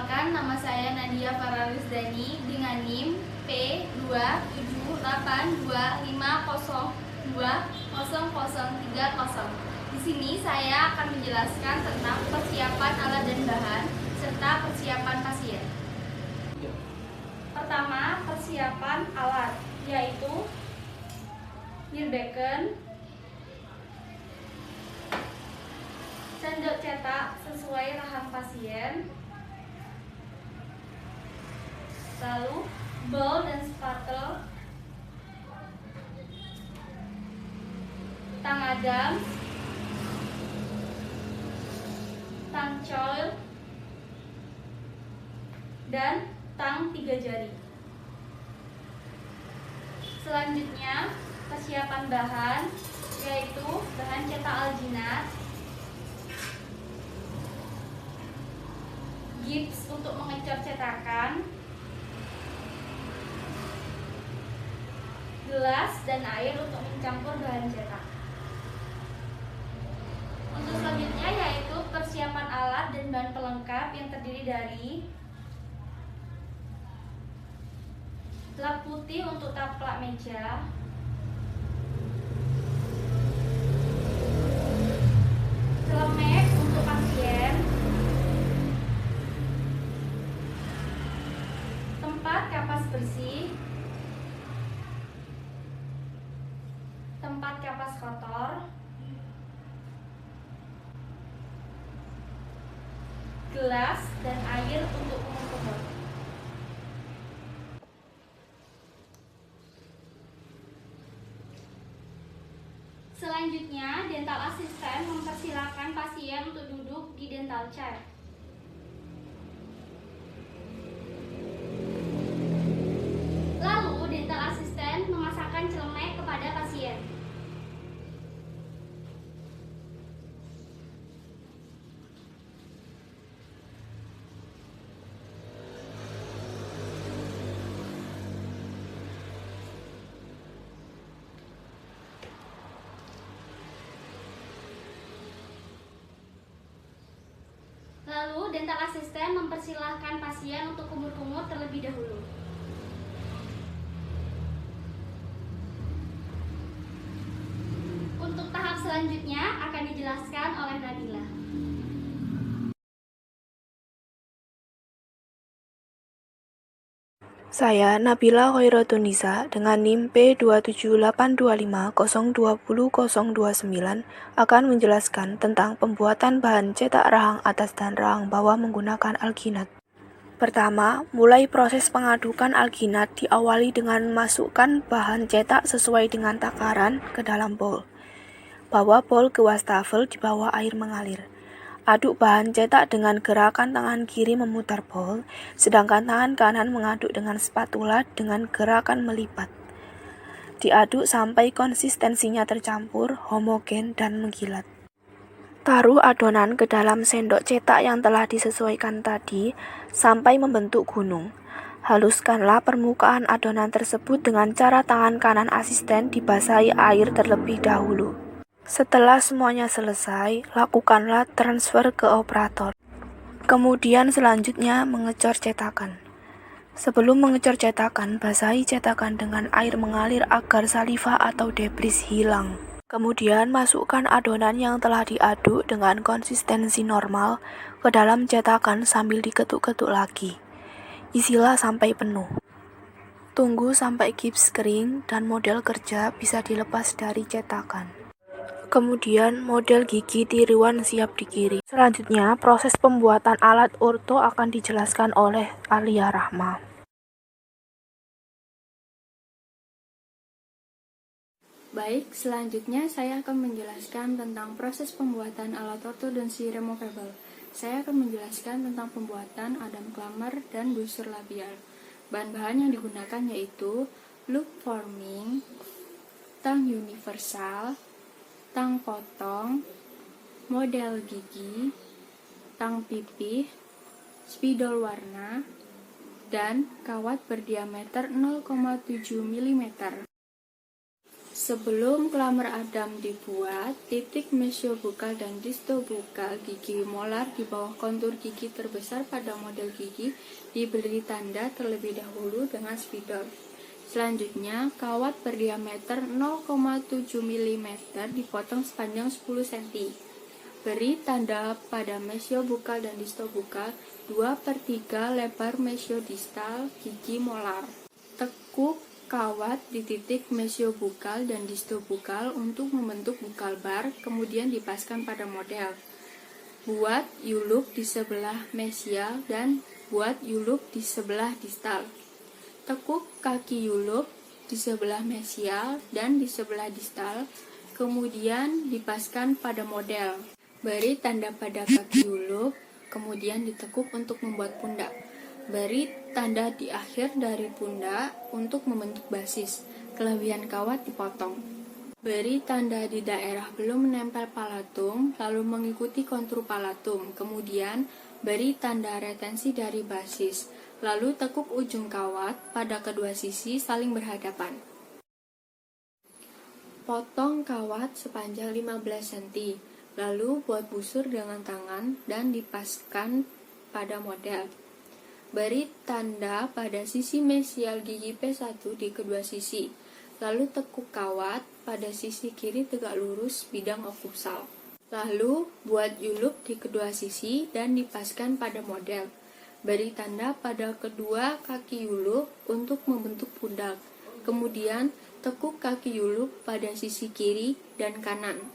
Perkenalkan, nama saya Nadia Faralisdani dengan NIM P27825020030. Di sini saya akan menjelaskan tentang persiapan alat dan bahan serta persiapan pasien. Pertama, persiapan alat, yaitu Nirbecken, sendok cetak sesuai rahang pasien, lalu bol dan spatule, tang Adams, tang coil, dan tang 3 jari. Selanjutnya, persiapan bahan, yaitu bahan cetak alginat, gips untuk mengecor cetakan, gelas dan air untuk mencampur bahan cetak. Untuk selanjutnya yaitu persiapan alat dan bahan pelengkap yang terdiri dari lap putih untuk taplak meja, celemek untuk pasien, tempat kapas bersih, tempat kapas kotor, gelas dan air untuk kumur-kumur. Selanjutnya, dental assistant mempersilahkan pasien untuk duduk di dental chair. Lalu, dental assistant memasakkan celemek kepada pasien. Lalu, dental assistant mempersilahkan pasien untuk kumur-kumur terlebih dahulu. Untuk tahap selanjutnya akan dijelaskan oleh Nabila. Saya Nabila Khairotunisa dengan NIM P27825020029 akan menjelaskan tentang pembuatan bahan cetak rahang atas dan rahang bawah menggunakan alginat. Pertama, mulai proses pengadukan alginat diawali dengan masukkan bahan cetak sesuai dengan takaran ke dalam bowl. Bawa bowl ke wastafel di bawah air mengalir. Aduk bahan cetak dengan gerakan tangan kiri memutar bowl, sedangkan tangan kanan mengaduk dengan spatula dengan gerakan melipat. Diaduk sampai konsistensinya tercampur, homogen, dan mengkilat. Taruh adonan ke dalam sendok cetak yang telah disesuaikan tadi sampai membentuk gunung. Haluskanlah permukaan adonan tersebut dengan cara tangan kanan asisten dibasahi air terlebih dahulu. Setelah semuanya selesai, lakukanlah transfer ke operator. Kemudian selanjutnya mengecor cetakan. Sebelum mengecor cetakan, basahi cetakan dengan air mengalir agar saliva atau debris hilang. Kemudian masukkan adonan yang telah diaduk dengan konsistensi normal ke dalam cetakan sambil diketuk-ketuk lagi. Isilah sampai penuh. Tunggu sampai gips kering dan model kerja bisa dilepas dari cetakan. Kemudian model gigi tiruan siap dikirim. Selanjutnya, proses pembuatan alat orto akan dijelaskan oleh Alia Rahma. Baik, selanjutnya saya akan menjelaskan tentang proses pembuatan alat ortodonsi removable. Saya akan menjelaskan tentang pembuatan Adam Clammer dan busur labial. Bahan-bahan yang digunakan yaitu loop forming, tang universal, tang potong, model gigi, tang pipih, spidol warna, dan kawat berdiameter 0,7 mm. Sebelum klamer Adam dibuat, titik mesiobukal dan distobukal gigi molar di bawah kontur gigi terbesar pada model gigi diberi tanda terlebih dahulu dengan spidol. Selanjutnya, kawat berdiameter 0,7 mm dipotong sepanjang 10 cm. Beri tanda pada mesiobukal dan distobukal 2/3 lebar mesiodistal gigi molar. Tekuk kawat di titik mesiobukal dan distobukal untuk membentuk bukal bar, kemudian dipaskan pada model. Buat U-loop di sebelah mesial dan buat U-loop di sebelah distal. Tekuk kaki U-loop di sebelah mesial dan di sebelah distal, kemudian dipaskan pada model. Beri tanda pada kaki U-loop, kemudian ditekuk untuk membuat pundak. Beri tanda di akhir dari pundak untuk membentuk basis. Kelebihan kawat dipotong. Beri tanda di daerah belum menempel palatum, lalu mengikuti kontur palatum. Kemudian beri tanda retensi dari basis. Lalu tekuk ujung kawat pada kedua sisi saling berhadapan. Potong kawat sepanjang 15 cm. Lalu buat busur dengan tangan dan dipaskan pada model. Beri tanda pada sisi mesial gigi P1 di kedua sisi. Lalu tekuk kawat pada sisi kiri tegak lurus bidang okusal. Lalu buat U-loop di kedua sisi dan dipaskan pada model. Beri tanda pada kedua kaki U-loop untuk membentuk pundak. Kemudian tekuk kaki U-loop pada sisi kiri dan kanan.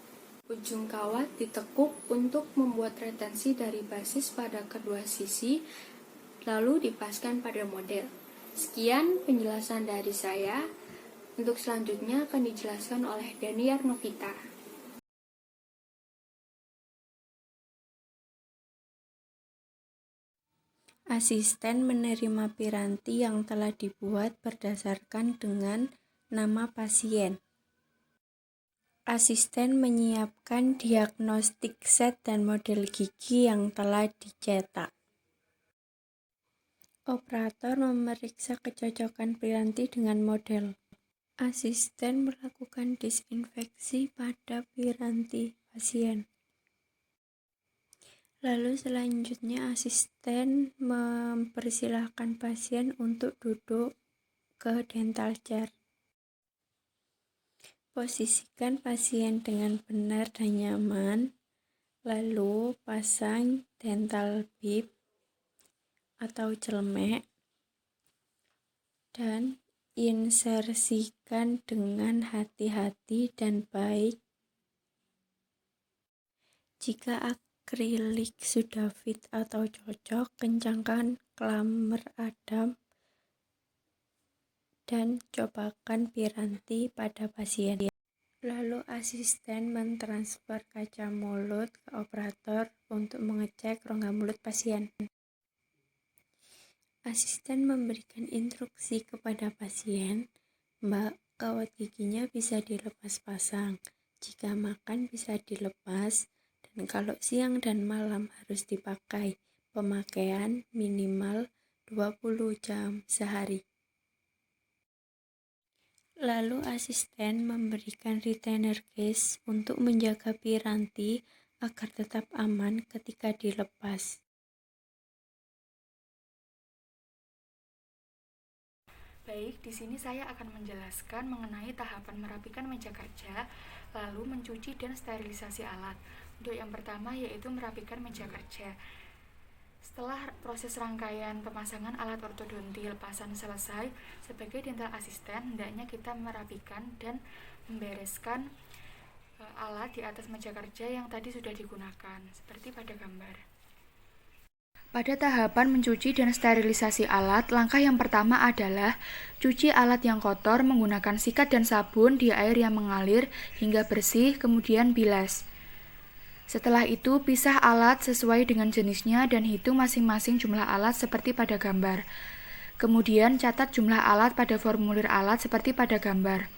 Ujung kawat ditekuk untuk membuat retensi dari basis pada kedua sisi, lalu dipaskan pada model. Sekian penjelasan dari saya. Untuk selanjutnya akan dijelaskan oleh Daniar Novita. Asisten menerima piranti yang telah dibuat berdasarkan dengan nama pasien. Asisten menyiapkan diagnostik set dan model gigi yang telah dicetak. Operator memeriksa kecocokan piranti dengan model. Asisten melakukan disinfeksi pada piranti pasien. Lalu selanjutnya asisten mempersilahkan pasien untuk duduk ke dental chair. Posisikan pasien dengan benar dan nyaman, lalu pasang dental bib atau celemek dan insersikan dengan hati-hati dan baik. Jika akrilik sudah fit atau cocok, kencangkan klamer Adam dan cobakan piranti pada pasien. Lalu asisten mentransfer kaca mulut ke operator untuk mengecek rongga mulut pasien. Asisten memberikan instruksi kepada pasien, "Mbak, kawat giginya bisa dilepas pasang. Jika makan bisa dilepas, dan kalau siang dan malam harus dipakai. Pemakaian minimal 20 jam sehari." Lalu asisten memberikan retainer case untuk menjaga piranti agar tetap aman ketika dilepas. Baik, di sini saya akan menjelaskan mengenai tahapan merapikan meja kerja, lalu mencuci dan sterilisasi alat. Untuk yang pertama yaitu merapikan meja kerja. Setelah proses rangkaian pemasangan alat ortodontil pasan selesai, sebagai dental asisten hendaknya kita merapikan dan membereskan alat di atas meja kerja yang tadi sudah digunakan, seperti pada gambar. Pada tahapan mencuci dan sterilisasi alat, langkah yang pertama adalah cuci alat yang kotor menggunakan sikat dan sabun di air yang mengalir hingga bersih, kemudian bilas. Setelah itu, pisah alat sesuai dengan jenisnya dan hitung masing-masing jumlah alat seperti pada gambar. Kemudian catat jumlah alat pada formulir alat seperti pada gambar.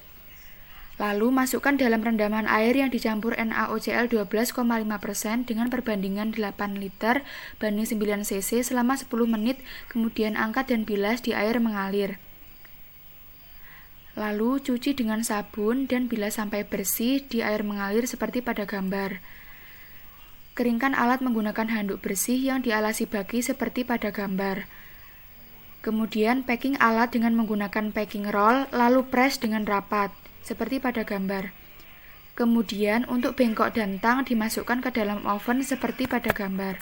Lalu masukkan dalam rendaman air yang dicampur NaOCl 12,5% dengan perbandingan 8 liter banding 9 cc selama 10 menit, kemudian angkat dan bilas di air mengalir. Lalu cuci dengan sabun dan bila sampai bersih di air mengalir seperti pada gambar. Keringkan alat menggunakan handuk bersih yang dialasi baki seperti pada gambar. Kemudian packing alat dengan menggunakan packing roll, lalu press dengan rapat, seperti pada gambar. Kemudian untuk bengkok dan tang dimasukkan ke dalam oven seperti pada gambar.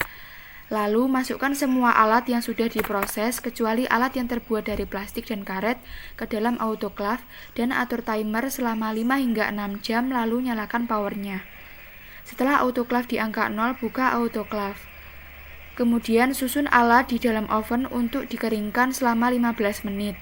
Lalu masukkan semua alat yang sudah diproses kecuali alat yang terbuat dari plastik dan karet ke dalam autoclave dan atur timer selama 5 hingga 6 jam lalu nyalakan powernya. Setelah autoclave di angka 0, buka autoclave. Kemudian susun alat di dalam oven untuk dikeringkan selama 15 menit.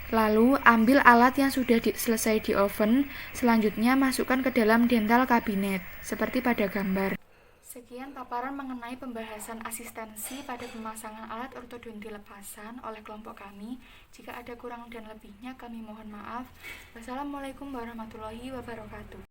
Lalu ambil alat yang sudah selesai di oven, selanjutnya masukkan ke dalam dental kabinet, seperti pada gambar. Sekian paparan mengenai pembahasan asistensi pada pemasangan alat ortodonti lepasan oleh kelompok kami. Jika ada kurang dan lebihnya kami mohon maaf. Wassalamualaikum warahmatullahi wabarakatuh.